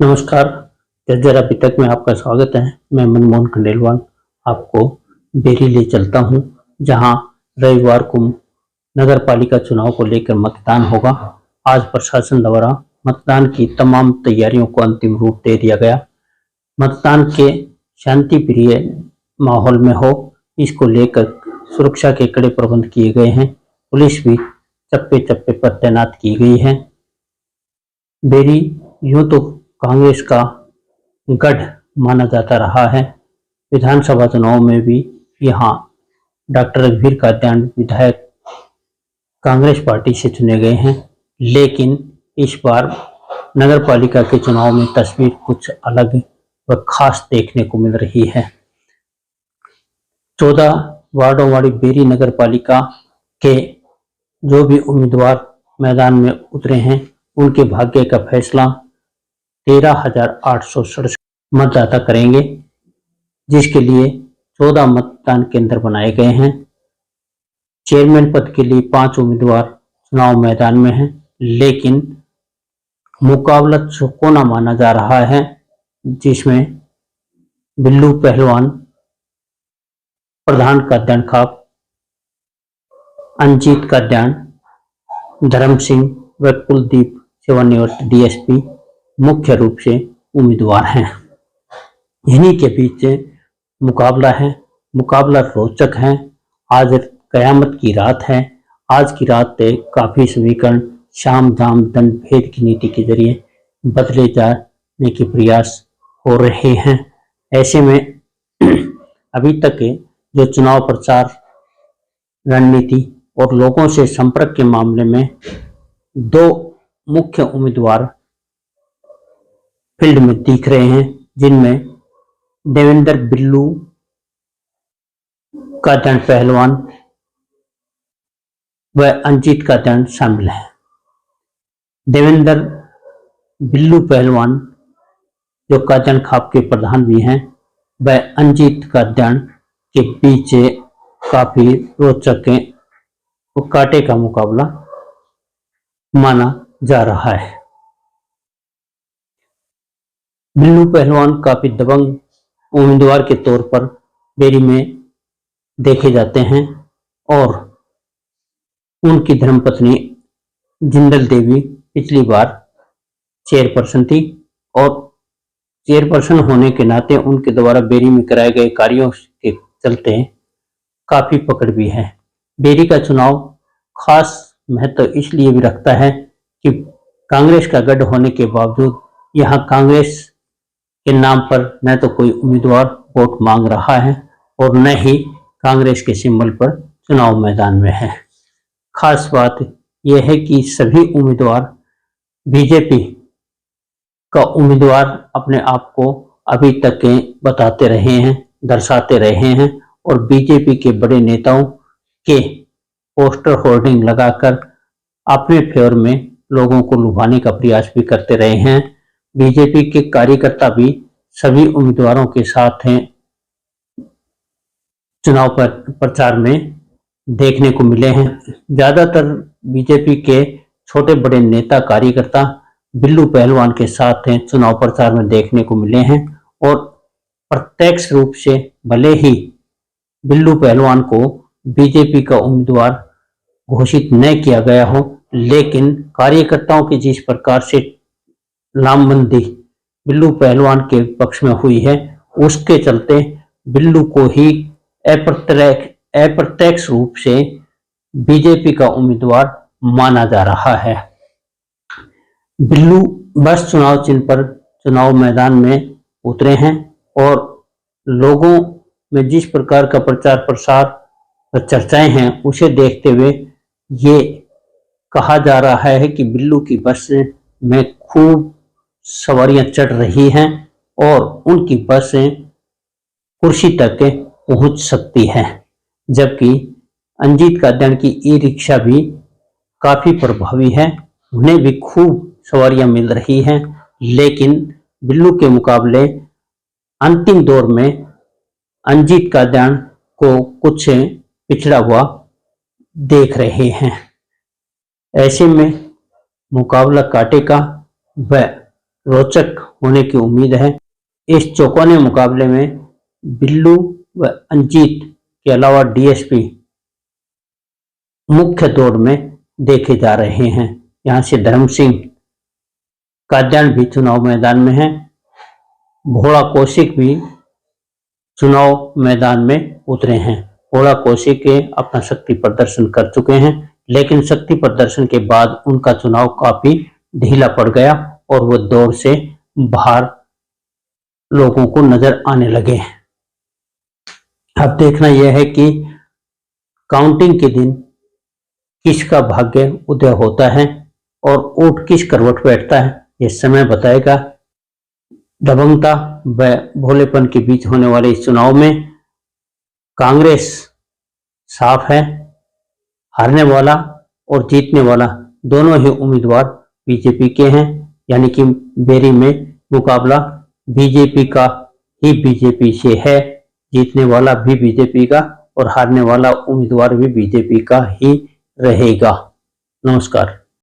नमस्कार। जर्जर अभी तक में आपका स्वागत है। मैं मनमोहन खंडेलवाल आपको बेरी ले चलता हूं, जहां रविवार को नगर पालिका चुनाव को लेकर मतदान होगा। आज प्रशासन द्वारा मतदान की तमाम तैयारियों को अंतिम रूप दे दिया गया। मतदान के शांति प्रिय माहौल में हो, इसको लेकर सुरक्षा के कड़े प्रबंध किए गए हैं। पुलिस भी चप्पे चप्पे पर तैनात की गई है। बेरी यूं तो कांग्रेस का गढ़ माना जाता रहा है। विधानसभा चुनाव में भी यहाँ डॉक्टर रघुवीर कात्यायन विधायक कांग्रेस पार्टी से चुने गए हैं, लेकिन इस बार नगर पालिका के चुनाव में तस्वीर कुछ अलग व खास देखने को मिल रही है। 14 वार्डों वाली बेरी नगर पालिका के जो भी उम्मीदवार मैदान में उतरे हैं, उनके भाग्य का फैसला 13,867 मतदाता करेंगे, जिसके लिए 14 मतदान केंद्र बनाए गए हैं। चेयरमैन पद के लिए 5 उम्मीदवार चुनाव मैदान में हैं, लेकिन मुकाबला चौकोना माना जा रहा है, जिसमें बिल्लू पहलवान, प्रधान कात्यायन खाप, अंजीत कात्यायन, धर्म सिंह व कुलदीप सेवानिवृत्त डीएसपी मुख्य रूप से उम्मीदवार हैं। इन्हीं के बीच मुकाबला है। मुकाबला रोचक है। आज कयामत की रात है। आज की रात काफी समीकरण शाम दाम दंड भेद की नीति के जरिए बदले जाने के प्रयास हो रहे हैं। ऐसे में अभी तक जो चुनाव प्रचार रणनीति और लोगों से संपर्क के मामले में 2 मुख्य उम्मीदवार फील्ड में दिख रहे हैं, जिनमें देवेंद्र बिल्लू कात्यायन पहलवान व अंजीत कात्यायन शामिल है। देवेंद्र बिल्लू पहलवान जो कात्यायन खाप के प्रधान भी हैं, व अंजीत कात्यायन के बीच काफी रोचक और कांटे का मुकाबला माना जा रहा है। बिल्लू पहलवान काफी दबंग उम्मीदवार के तौर पर बेरी में देखे जाते हैं और उनकी धर्मपत्नी जिंदल देवी पिछली बार चेयरपर्सन थी और चेयरपर्सन होने के नाते उनके द्वारा बेरी में कराए गए कार्यों के चलते काफी पकड़ भी है। बेरी का चुनाव खास महत्व इसलिए भी रखता है कि कांग्रेस का गढ़ होने के बावजूद यहाँ कांग्रेस के नाम पर न तो कोई उम्मीदवार वोट मांग रहा है और न ही कांग्रेस के सिंबल पर चुनाव मैदान में है। खास बात यह है कि सभी उम्मीदवार बीजेपी का उम्मीदवार अपने आप को अभी तक बताते रहे हैं, दर्शाते रहे हैं और बीजेपी के बड़े नेताओं के पोस्टर होर्डिंग लगाकर अपने फेवर में लोगों को लुभाने का प्रयास भी करते रहे हैं। बीजेपी के कार्यकर्ता भी सभी उम्मीदवारों के साथ हैं, चुनाव पर प्रचार में देखने को मिले हैं। ज्यादातर बीजेपी के छोटे बड़े नेता कार्यकर्ता बिल्लू पहलवान के साथ हैं, चुनाव प्रचार में देखने को मिले हैं और प्रत्यक्ष रूप से भले ही बिल्लू पहलवान को बीजेपी का उम्मीदवार घोषित न किया गया हो, लेकिन कार्यकर्ताओं की जिस प्रकार से लामबंदी बिल्लू पहलवान के पक्ष में हुई है, उसके चलते बिल्लू को ही अप्रत्यक्ष रूप से बीजेपी का उम्मीदवार माना जा रहा है। बिल्लू बस चुनाव चिन्ह पर चुनाव मैदान में उतरे हैं और लोगों में जिस प्रकार का प्रचार प्रसार और चर्चाएं हैं, उसे देखते हुए ये कहा जा रहा है कि बिल्लू की बस में खूब सवारियां चढ़ रही हैं और उनकी बसें कुर्सी तक पहुंच सकती है, जबकि अंजीत कात्यायन की ई रिक्शा भी काफी प्रभावी है, उन्हें भी खूब सवारियां मिल रही हैं। लेकिन बिल्लू के मुकाबले अंतिम दौर में अंजीत कात्यायन को कुछ पिछड़ा हुआ देख रहे हैं। ऐसे में मुकाबला कांटे का व रोचक होने की उम्मीद है। इस चौकोने मुकाबले में बिल्लू व अंजीत के अलावा डीएसपी मुख्य दौड़ में देखे जा रहे हैं। यहां से धर्म सिंह कादयान भी चुनाव मैदान में है। भोला कौशिक भी चुनाव मैदान में उतरे हैं। भोला कौशिक के अपना शक्ति प्रदर्शन कर चुके हैं, लेकिन शक्ति प्रदर्शन के बाद उनका चुनाव काफी ढीला पड़ गया और वो दौड़ से बाहर लोगों को नजर आने लगे। अब देखना यह है कि काउंटिंग के दिन किसका भाग्य उदय होता है और ऊंट किस करवट बैठता है, यह समय बताएगा। दबंगता व भोलेपन के बीच होने वाले इस चुनाव में कांग्रेस साफ है। हारने वाला और जीतने वाला दोनों ही उम्मीदवार बीजेपी के हैं, यानी कि बेरी में मुकाबला बीजेपी का ही बीजेपी से है। जीतने वाला भी बीजेपी का और हारने वाला उम्मीदवार भी बीजेपी का ही रहेगा। नमस्कार।